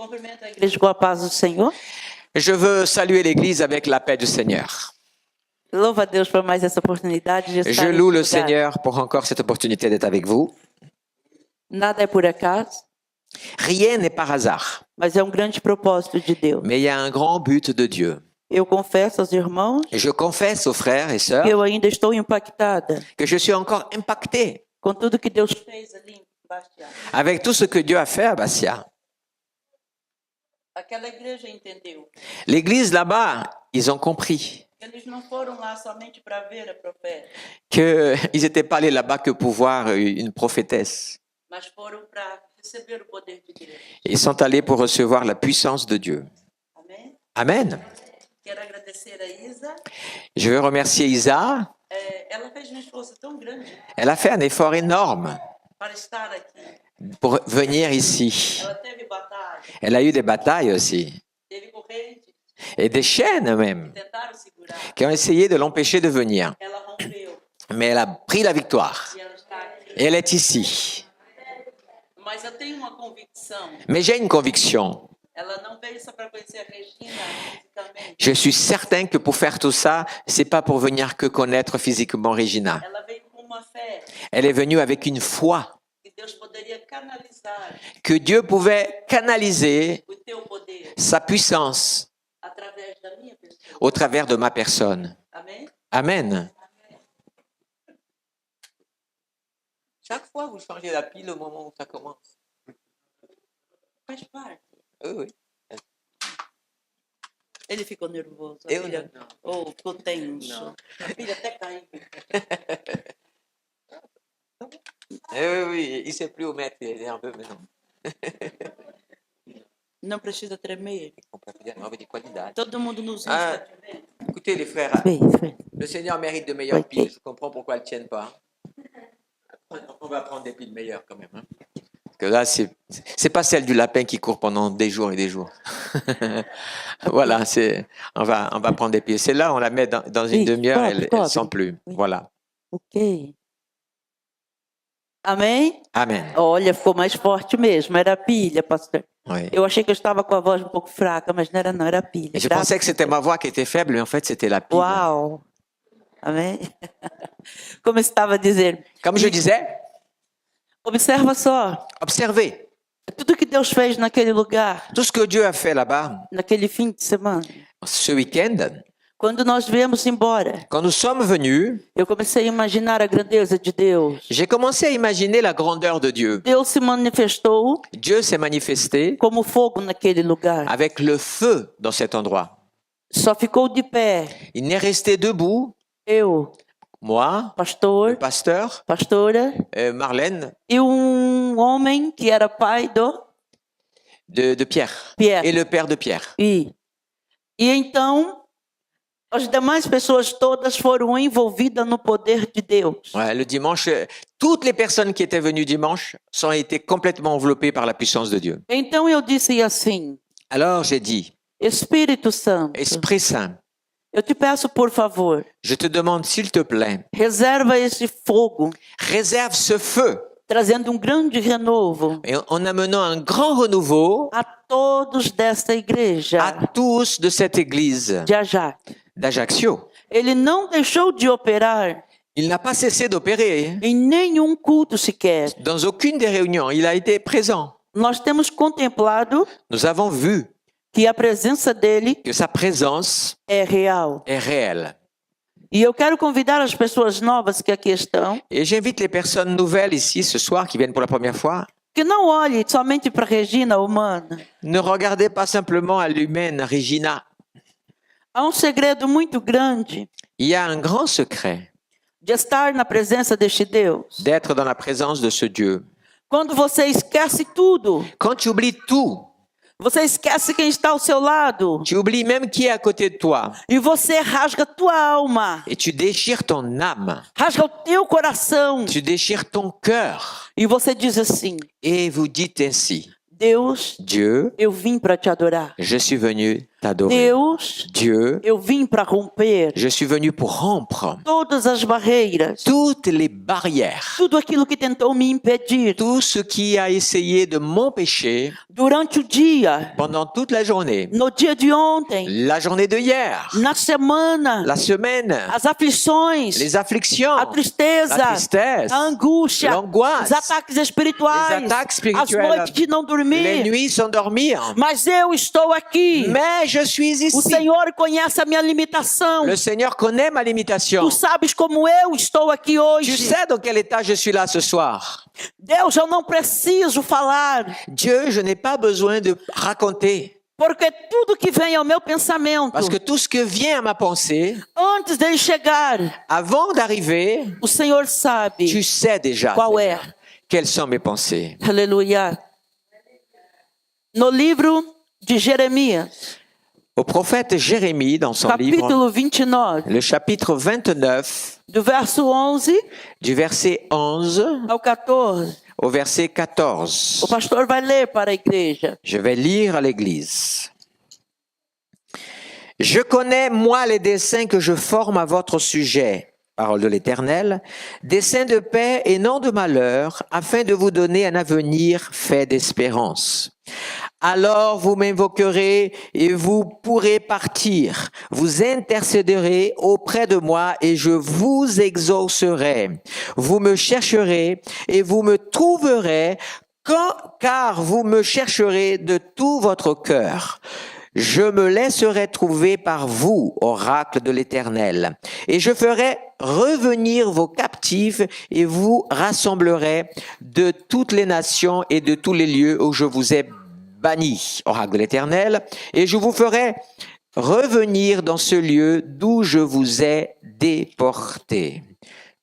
Cumprimento a igreja com a paz do Senhor. Je veux saluer l'Église avec la paix du Seigneur. Louva a Deus por mais essa oportunidade de estar Je loue le nesse lugar. Seigneur pour encore cette opportunité d'être avec vous. Nada é por acaso, Rien n'est par hasard, mas é grande propósito de Deus. mais il y a un grand but de Dieu. Eu confesso aos irmãos Et je confesse aux frères et sœurs que eu ainda estou impactada que je suis encore impacté com tudo que Deus fez ali em Bastião. avec tout ce que Dieu a fait à Bastia. Aquela igreja entendeu. L'Église là-bas, ils ont compris Eles não foram lá somente para ver a profeta, qu'ils n'étaient pas allés là-bas que pour voir une prophétesse. mas foram para receber o poder de Deus. Ils sont allés pour recevoir la puissance de Dieu. Amém? Amen. Quero agradecer a Isa. Je veux remercier Isa. Ela fez um esforço tão grande Elle a fait un effort énorme para estar aqui. pour venir ici. Ela teve batalha, Elle a eu des batailles aussi, teve corrente, et des chaînes même, tentaram segurar. qui ont essayé de l'empêcher de venir. Ela rompeu Mais elle a pris la victoire, e ela está aqui. et elle est ici. Mas eu tenho uma convicção. Mais j'ai une conviction. Ela não veio só para conhecer a Regina fisicamente. Je suis certain que pour faire tout ça, c'est pas pour venir que connaître physiquement Regina. Ela veio com uma fé Elle est venue avec une foi que Deus poderia canalizar que Dieu pouvait canaliser o teu poder sa puissance através da minha pessoa. au travers de ma personne. Amém? Amen. Chaque fois, vous changez la pile au moment où ça commence. Faz parte. Oui. Ele ficou nervoso. A Eu filha, não. oh, ficou tenso. Não. A filha até caiu. Oui, il ne sait plus où mettre les nerveux maintenant. Não precisa tremer. On peut dire nerveux de qualité. Todo mundo nos Ah. está te vendo. Écoutez les frères, le Seigneur mérite de meilleures Ok. piles. Je comprends pourquoi elles ne tiennent pas. On va prendre des piles meilleures quand même. Hein. Parce que là, c'est pas celle du lapin qui court pendant des jours et des jours. Voilà, on va prendre des piles. Celle-là, on la met dans une Oui, demi-heure, top, elle ne top. sent plus. Oui. Voilà. Ok. Amém? Amen. Olha, ficou mais forte mesmo. Era a pilha, pastor. Oui. Eu achei que eu estava com a voz um pouco fraca, mas não era não, era a pilha. Et je pensais que c'était ma voix qui était faible, mais en fait, c'était la pile. Uau! Amém? Como eu estava dizendo, Comme je disais, observa só, observez tudo que Deus fez naquele lugar, tout ce que Dieu a fait là-bas, naquele fim de semana. ce week-end. Quando nós viemos embora, Quand nous sommes venus, eu comecei a imaginar a grandeza de Deus. j'ai commencé à imaginer la grandeur de Dieu. Deus se manifestou Dieu s'est manifesté como fogo naquele lugar. avec le feu dans cet endroit. Só ficou de pé Il n'est resté debout, eu, moi, le pastor, pasteur, pastora Marlène, e homem que era pai de Pierre, Pierre. et le père de Pierre. E então, as demais pessoas todas foram envolvidas no poder de Deus. Ouais, le dimanche, toutes les personnes qui étaient venues dimanche ont été complètement enveloppées par la puissance de Dieu. Então eu disse assim, Alors j'ai dit, Espírito Santo, Esprit Saint, eu te peço por favor, je te demande s'il te plaît, reserva esse fogo, réserve ce feu trazendo grande renovo et en amenant un grand renouveau a todos desta igreja à tous de cette église de Ajax. d'Ajaccio. Ele não deixou de operar Il n'a pas cessé d'opérer em nenhum culto sequer. dans aucune des réunions. Il a été présent. Nós temos contemplado Nous avons vu que a presença dele que sa présence é real. est réelle. E eu quero convidar as pessoas novas que aqui estão, Et j'invite les personnes nouvelles ici ce soir qui viennent pour la première fois. que não olhem somente para Regina humana. Ne regardez pas simplement à l'humaine Regina. Há segredo muito grande Il y a un grand secret de estar na presença deste Deus. d'être dans la présence de ce Dieu. Quando você esquece tudo, Quand tu oublies tout, você esquece quem está ao seu lado tu oublies même qui est à côté de toi e você rasga tua alma, et tu déchires ton âme, rasga o teu coração tu déchires ton cœur e você diz assim: et vous dites ainsi, Deus, Dieu, eu vim para te adorar. je suis venu t'adorer. Deus, Dieu, eu vim para romper je suis venu pour rompre todas as barreiras, toutes les barrières, tudo aquilo que tentou me impedir tout ce qui a essayé de m'empêcher durante o dia, pendant toute la journée, no dia de ontem, la journée de hier, na semana, la semaine, as aflições, les afflictions, a tristeza, la tristesse, a angústia, l'angoisse, os ataques espirituais, les attaques as spirituelles, noites de não les dormir. nuits sans dormir. Mas eu estou aqui. Mais je suis O ici. Senhor conhece a minha limitação. Le Seigneur connaît ma limitation. Tu sabes como eu estou aqui Tu hoje. sais dans quel état je suis là ce soir. Deus, eu não preciso falar, Dieu, je n'ai pas besoin de raconter. porque tudo que vem ao meu pensamento, Parce que tout ce que vient à ma pensée, antes dele chegar, avant d'arriver, o Senhor sabe tu sais déjà qual é. quelles sont mes pensées. Aleluia. No livro de Jeremias, Au prophète Jérémie, dans son livre, capítulo 29, le chapitre 29, do verso 11 du verset 11 ao 14, au verset 14. o pastor vai ler para a igreja. Je vais lire à l'église. Je connais, moi, les desseins que je forme à votre sujet, parole de l'Éternel, desseins de paix et non de malheur, afin de vous donner un avenir fait d'espérance. Alors vous m'invoquerez et vous pourrez partir. Vous intercéderez auprès de moi et je vous exaucerai. Vous me chercherez et vous me trouverez car vous me chercherez de tout votre cœur. Je me laisserai trouver par vous, oracle de l'Éternel, et je ferai revenir vos captifs et vous rassemblerai de toutes les nations et de tous les lieux où je vous ai bannis, oracle de l'Éternel, et je vous ferai revenir dans ce lieu d'où je vous ai déporté.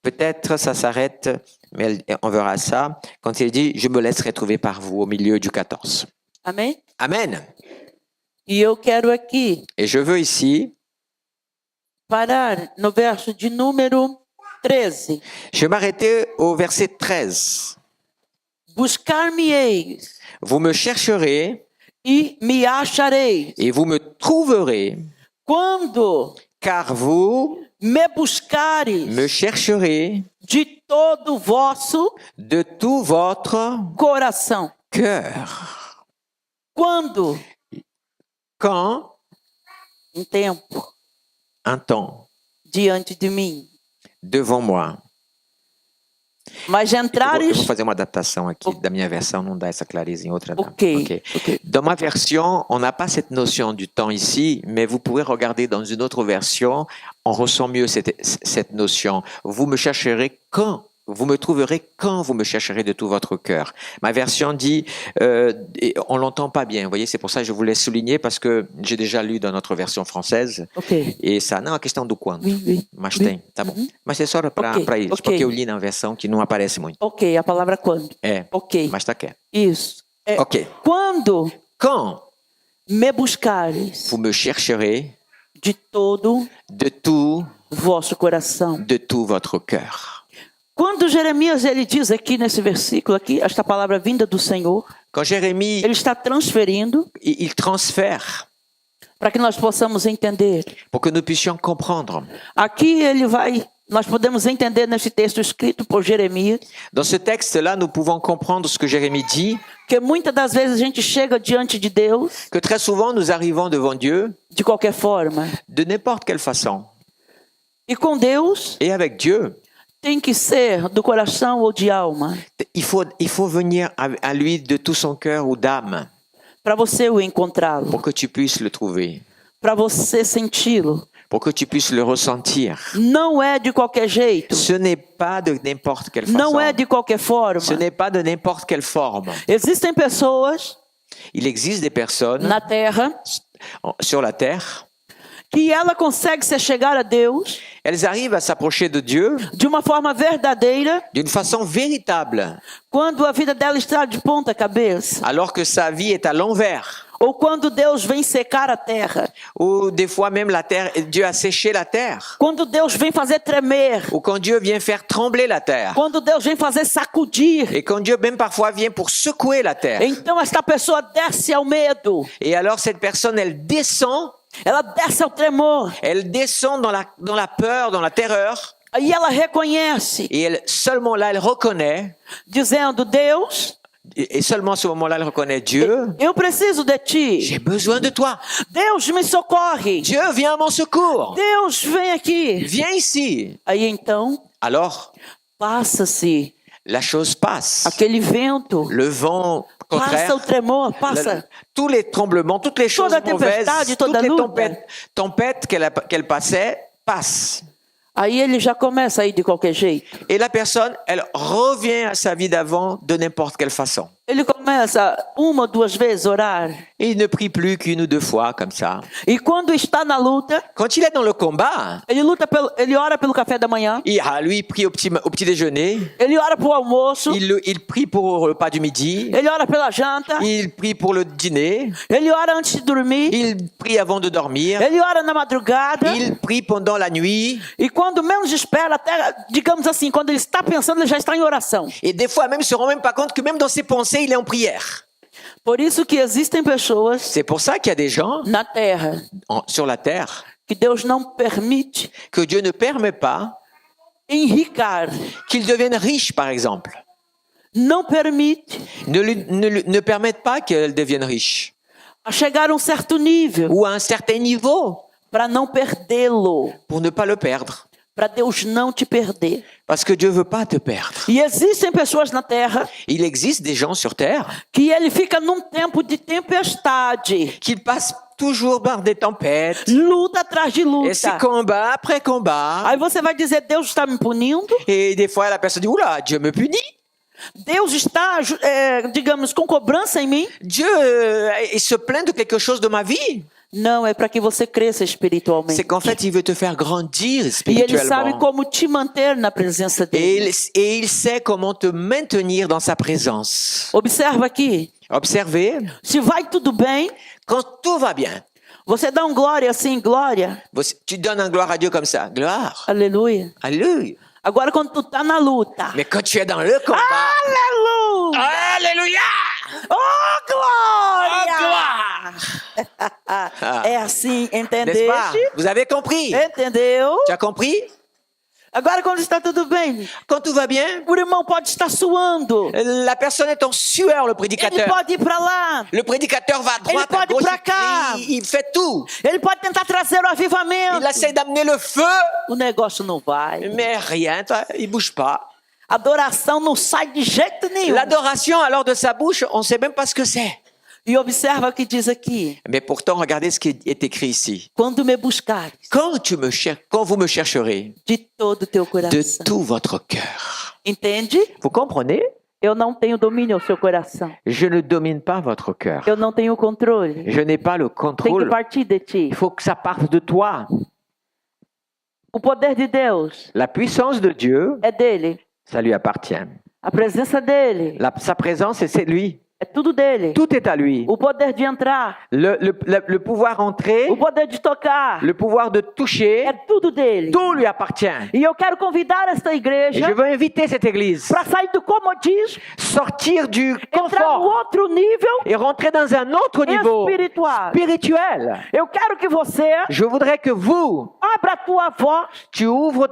Peut-être ça s'arrête, mais on verra ça quand il dit « Je me laisserai trouver par vous » au milieu du 14. Amém? Amen. E eu quero aqui Et je veux ici, parar no verso de número 13. je vais m'arrêter au verset 13. Buscar-me-eis Vous me chercherez e me achareis, et vous me trouverez, quando car vous me buscares me chercherez de todo o vosso de tout votre coração. cœur. Quando? Quand Tempo un temps diante de mim. devant moi. Mas Eu vou entrares. fazer uma adaptação aqui da minha versão, não dá essa clareza em outra. Não. Ok. Dans ma version, on n'a pas cette notion du temps ici, mais vous pouvez regarder dans une autre version, on ressent mieux cette notion. Vous me chercherez quand vous me trouverez quand vous me chercherez de tout votre cœur. Ma version dit, et on l'entend pas bien, vous voyez, c'est pour ça que je voulais souligner, parce que j'ai déjà lu dans notre version française, Ok. e ça, não, a questão do quando, Oui, oui. mas Oui. tem, tá bom. Mas é só para isso, ok. porque eu li na versão que não aparece muito. Ok, a palavra quando. É, Ok. mas tá quieto. Isso. É, Ok. Quando Quand me buscares vous me chercherez de todo de tout vosso coração. votre cœur. Quando Jeremias ele diz aqui nesse versículo aqui, esta palavra vinda do Senhor, Quand Jérémie, ele está transferindo il transfère para que nós possamos entender. pour que nous puissions comprendre. Aqui ele vai, nós podemos entender nesse texto escrito por Jeremias, Dans ce texte-là, nous pouvons comprendre ce que Jérémie dit, que muitas das vezes a gente chega diante de Deus que très souvent nous arrivons devant Dieu de qualquer forma. de n'importe quelle façon. E com Deus Et avec Dieu, tem que ser do coração ou de alma, il faut venir à lui de tout son cœur ou d'âme para você o encontrá-lo, pour que tu puisses le trouver, para você senti-lo. pour que tu puisses le ressentir. Não é de qualquer jeito, Ce n'est pas de n'importe quelle façon. não é de qualquer forma. Ce n'est pas de n'importe quelle forme. Existem pessoas Il existe des personnes na terra sur la terre, que ela consegue se chegar a Deus elles arrivent à s'approcher de Dieu de uma forma verdadeira d'une façon véritable, quando a vida dela está de ponta cabeça, alors que sa vie est à l'envers. Ou quando Deus vem secar a terra. Ou des fois même la terre, Dieu a séché la terre. Quando Deus vem fazer tremer. Ou quand Dieu vient faire trembler la terre. Quando Deus vem fazer sacudir. Et quand Dieu même parfois vient pour secouer la terre. Então esta pessoa desce ao medo. Et alors cette personne, elle descend. Ela desce ao tremor. Elle descend dans la peur, dans la terreur. Aí ela reconhece. Et elle, seulement là, elle reconnaît. Dizendo, Deus. Et seulement à ce moment-là, elle reconnaît Dieu. Eu preciso de ti. J'ai besoin de toi. Deus me socorre. Dieu, viens à mon secours. Deus, vem aqui. Viens ici. Aí então, Alors, passa-se la chose passe. aquele vento. Le vent Passa contraire, o tremor, passa. tous les tremblements, toutes les choses Toda mauvaises, tempestade, toutes toda les luta. tempêtes qu'elle passait, passent. Aí ele já começa a ir de qualquer jeito. Et la personne, elle revient à sa vie d'avant de n'importe quelle façon. Ele começa uma ou duas vezes a orar. Et il ne prie plus qu'une ou deux fois comme ça. E quando está na luta, Quand il est dans le combat, ele ora pelo café da manhã. lui, il prie au petit déjeuner. Ele ora pro almoço. Il prie pour le repas du midi. Ele ora pela janta. Il prie pour le dîner. Ele ora antes de dormir. Il prie avant de dormir. Ele ora na madrugada. Il prie pendant la nuit. E quando menos espera, até, digamos assim, quando ele está pensando, ele já está em oração. Et des fois, même, il ne se rend même pas compte que même dans ses pensées, il est en prière. Por isso que existem pessoas C'est pour ça qu'il y a des gens na terra sur la terre que Deus não permite que Dieu ne permet pas enricar, qu'ils deviennent riches, par exemple. não permite Ne permettent pas qu'elles deviennent riches. a chegar a certo nível Ou à un certain niveau, para não perdê-lo, pour ne pas le perdre. para Deus não te perder. Parce que Dieu veut pas te perdre. E existem pessoas na terra Il existe des gens sur terre que ele fica num tempo de tempestade, qui passent toujours par des tempêtes. luta atrás de Et c'est luta. combat après combat. Aí você vai dizer, Deus está me punindo? Et des fois, la personne dit, oula, Dieu me punit. Deus está, digamos, com cobrança em mim? Dieu, il se plaint de quelque chose de ma vie. Não, é para que você cresça espiritualmente. C'est qu'en fait, il veut te faire grandir E ele spirituellement. sabe como te manter na presença dele. Et il sait comment te maintenir dans sa présence. Observa aqui. Observez, Se vai tudo bem, quand tout va bien, você dá um glória assim, glória. tu donnes un gloire à Dieu comme ça. Gloire. Aleluia. Alléluia. Agora quando tu tá na luta. Mais quand tu es dans le combat, Aleluia! Alléluia! Oh, glória! gloire! É assim, N'est-ce pas? entendeste? Vous avez compris? Entendeu? Tu as compris? Agora quando está tudo bem, Quand tout va bien, o irmão pode estar suando. la personne est en sueur, le Ele prédicateur. pode ir para lá. Le prédicateur va à droite, Il à peut gauche, pra cá. il fait tout. Ele pode tentar trazer o Il avivamento. essaie d'amener le feu, O negócio não vai. mais rien, il bouge pas. Adoração não sai de jeito nenhum. L'adoration, alors, de sa bouche, on ne sait même pas ce que c'est. E observa o que diz aqui. Mais pourtant, regardez ce qui est écrit ici. Quando me buscares Quand vous me chercherez de todo o teu de coração. tout votre cœur. Entende? Vous comprenez? Eu não tenho domínio ao seu coração. Je ne domine pas votre cœur. Eu não tenho controle. Je n'ai pas le Tem que contrôle. partir de ti. Il faut que ça parte de toi. O poder de Deus La puissance de Dieu, é dele. ça lui appartient. A presença dele Sa présence, c'est lui. é tudo dele. Tout est à lui. O poder de entrar, Le pouvoir entrer, o poder de tocar, le pouvoir de toucher, é tudo dele. tout lui appartient. E eu quero convidar esta Et igreja je veux inviter cette église para sair do comodismo, sortir du entrar no confort outro nível et rentrer dans un autre niveau espiritual. spirituel. Eu quero que você Je voudrais que vous, abra a tua voz, tu ouvres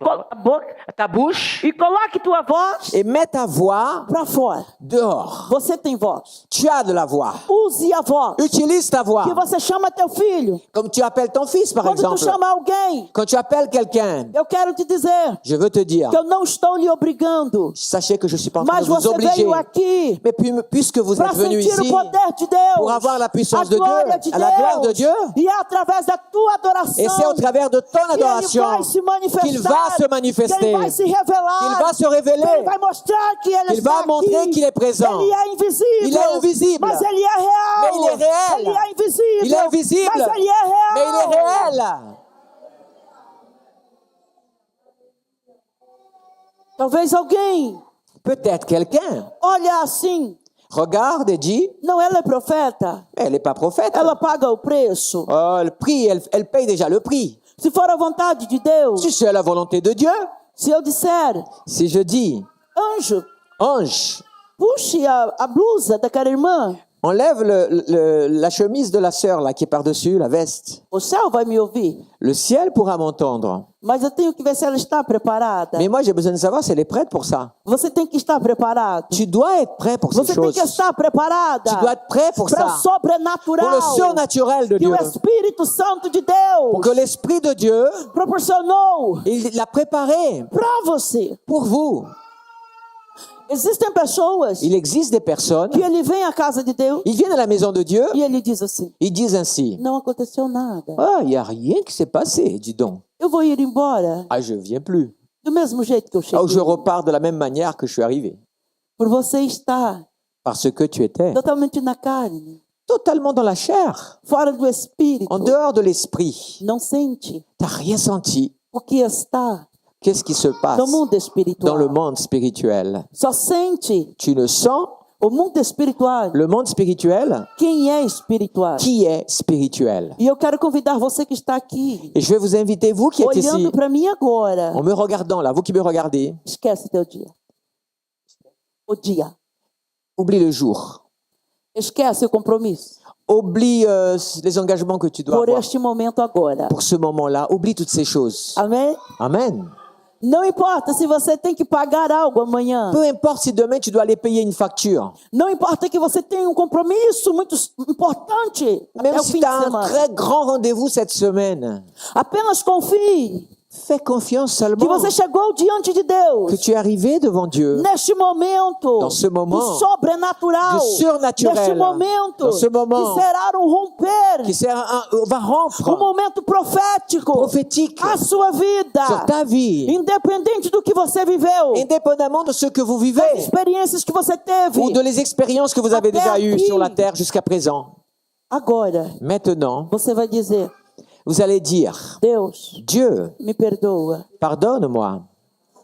a boca ta bouche e coloque tua voz et mets ta voix para fora. dehors. Você tem voz. Tu as de la voix. Use a voz. Utilise ta voix. Que você chama teu filho. Comme tu appelles ton fils, par Quando tu exemple. chama alguém, Quand tu appelles quelqu'un, eu quero te dizer je veux te dire, que eu não estou lhe obrigando, sachez que je suis pas en train mas de vous você obliger. veio aqui Mais puisque vous para êtes venu sentir ici o poder de Deus, pour avoir la puissance a de glória Dieu, de à la gloire de Deus, Dieu, e é através da tua adoração et c'est au travers de ton que ele adoration vai se manifestar, qu'il va se que manifester, ele vai se revelar, qu'il va se que ele révéler, vai mostrar que ele qu'il está va montrer aqui. qu'il est présent. Ele é invisível, Il est invisible. mas ele é real. Mais il est réel. Ele é invisível, Il est invisible, mas ele é real. mais il est réel. Talvez alguém Peut-être quelqu'un olha assim regarde et dit, não, ela é profeta, elle n'est pas prophète. ela paga o preço. Oh, le prix, elle paye déjà le prix. Se for a vontade de Deus, Si c'est la volonté de Dieu, se eu disser, si je dis, anjo, ange, puxe a blusa daquela irmã, enlève la chemise de la sœur là qui est par-dessus, la veste. o céu vai me ouvir. Le ciel pourra m'entendre. Mas eu tenho que ver se ela está preparada. Mais moi, j'ai besoin de savoir si elle est prête pour ça. Você tem que estar preparado. Tu dois être prêt pour ces Você tem choses. que estar preparada Tu dois être prêt pour para o ça. sobrenatural Pour le surnaturel de que Dieu. o Espírito Santo de Pour que Deus l'Esprit de Dieu, proporcionou il l'a préparé para você. pour vous. Existem pessoas Il existe des personnes, que ele vem à casa de Deus ils viennent à la maison de Dieu, e ele diz assim: ils disent ainsi, não aconteceu nada. ah, il n'y a rien qui s'est passé, dis donc. Eu vou ir embora Ah, je viens plus. do mesmo jeito que eu Ah, je cheguei. repars de la même manière que je suis arrivé. Por você estar Parce que tu étais totalmente na carne, totalement dans la chair, fora do Espírito, en dehors de l'esprit. não sente Tu n'as rien senti. o que está Qu'est-ce qui se passe no mundo dans espiritual. le monde spirituel? Só sente Tu ne sens o mundo espiritual le monde spirituel quem é espiritual. qui est spirituel. E eu quero convidar você que está aqui, Et je vais vous inviter, vous qui êtes ici, olhando para mim agora. en me regardant là, vous qui me regardez, Esquece teu dia. O dia. oublie le jour. Esquece o compromisso. Oublie les engagements que tu dois Por avoir este momento agora. pour ce moment-là. Oublie toutes ces choses. Amém? Amen. Não importa se você tem que pagar algo amanhã. Peu importe si demain tu dois aller payer une facture. Não importa que você tenha compromisso muito importante até Même o si fim tu de as un semana. très grand rendez-vous cette semaine. Apenas confie Fais confiance que seulement você chegou diante de que Deus. tu es arrivé devant Dieu. Neste momento Dans ce moment do sobrenatural, du surnaturel, neste momento dans ce moment que será romper, qui va rompre momento profético prophétique à sua vida, sur ta vie, independente do que você viveu, indépendamment de ce que vous das vivez experiências que você teve. ou de les expériences que vous avez Até déjà eues aqui. sur la terre jusqu'à présent. Agora, Maintenant, você vai dizer: vous allez dire, Deus, Dieu, me perdoa. pardonne-moi.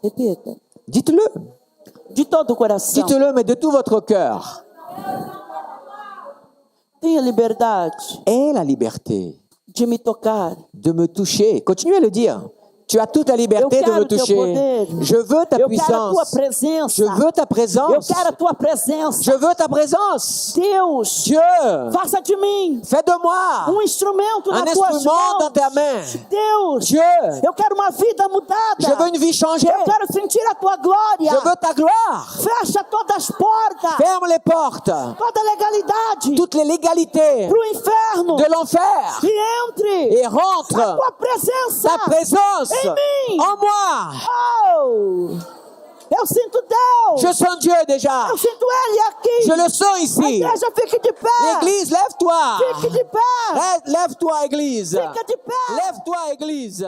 Repita. Dites-le. De todo o coração. Dites-le, mais de tout votre cœur. Tenha liberdade Aie la liberté de me tocar. de me toucher. Continuez à le dire. Tu as toute la liberté Eu de me quero teu toucher. poder. Je veux ta Eu quero a tua puissance. presença. Je veux ta Eu présence. quero a tua presença. Je veux ta présence. Deus, Dieu, faça de mim fais de moi instrumento un nas tuas instrument dans mãos. ta main. Deus, Dieu, eu quero uma vida mudada. je veux une vie changée. Eu quero sentir a tua glória. Je veux ta gloire. Fecha todas as portas. Ferme les portes. Toda legalidade Toutes les légalités pro inferno. de l'enfer. E entre Et a rentre tua presença. ta présence Em mim. en moi. Oh, eu sinto Deus. Je sens Dieu déjà. Eu sinto Ele aqui. Je le sens A ici. igreja fique de pé. L'église, lève-toi. Fique de pé. Lève-toi, église. Fica de pé. Lève-toi, église.